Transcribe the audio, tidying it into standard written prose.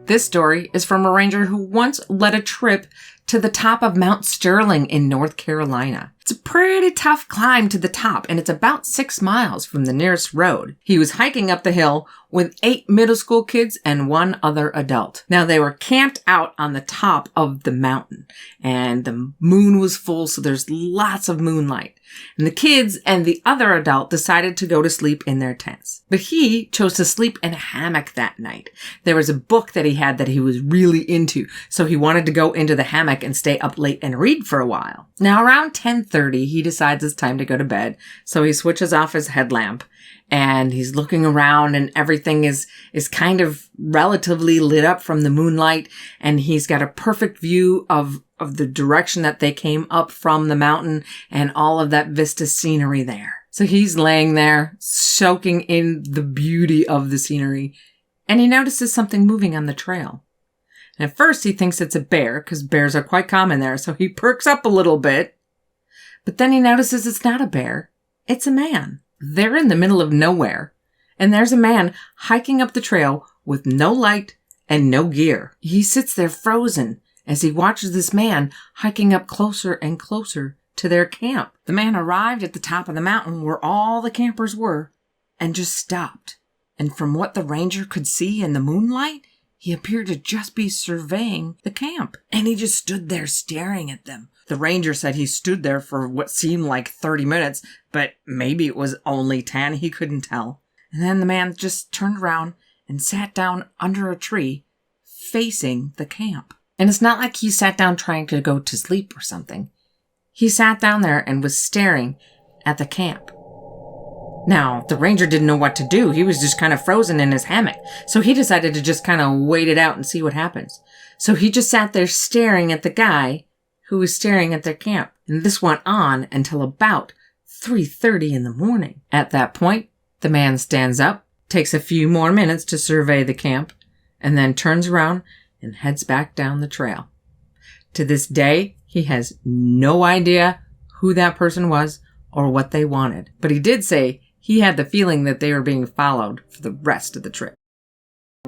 This story is from a ranger who once led a trip to the top of Mount Sterling in North Carolina. It's a pretty tough climb to the top, and it's about 6 miles from the nearest road. He was hiking up the hill with 8 middle school kids and 1 other adult. Now, they were camped out on the top of the mountain, and the moon was full, so there's lots of moonlight. And the kids and the other adult decided to go to sleep in their tents. But he chose to sleep in a hammock that night. There was a book that he had that he was really into, so he wanted to go into the hammock and stay up late and read for a while. Now, around 10:30, he decides it's time to go to bed, so he switches off his headlamp, and he's looking around, and everything is kind of relatively lit up from the moonlight, and he's got a perfect view of the direction that they came up from the mountain and all of that vista scenery there. So he's laying there, soaking in the beauty of the scenery, and he notices something moving on the trail. And at first he thinks it's a bear, because bears are quite common there, so he perks up a little bit. But then he notices it's not a bear, it's a man. They're in the middle of nowhere, and there's a man hiking up the trail with no light and no gear. He sits there frozen as he watches this man hiking up closer and closer to their camp. The man arrived at the top of the mountain where all the campers were and just stopped. And from what the ranger could see in the moonlight, he appeared to just be surveying the camp. And he just stood there staring at them. The ranger said he stood there for what seemed like 30 minutes, but maybe it was only 10. He couldn't tell. And then the man just turned around and sat down under a tree facing the camp. And it's not like he sat down trying to go to sleep or something. He sat down there and was staring at the camp. Now, the ranger didn't know what to do. He was just kind of frozen in his hammock. So he decided to just kind of wait it out and see what happens. So he just sat there staring at the guy who was staring at their camp. And this went on until about 3:30 in the morning. At that point, the man stands up, takes a few more minutes to survey the camp, and then turns around and heads back down the trail. To this day, he has no idea who that person was or what they wanted. But he did say he had the feeling that they were being followed for the rest of the trip.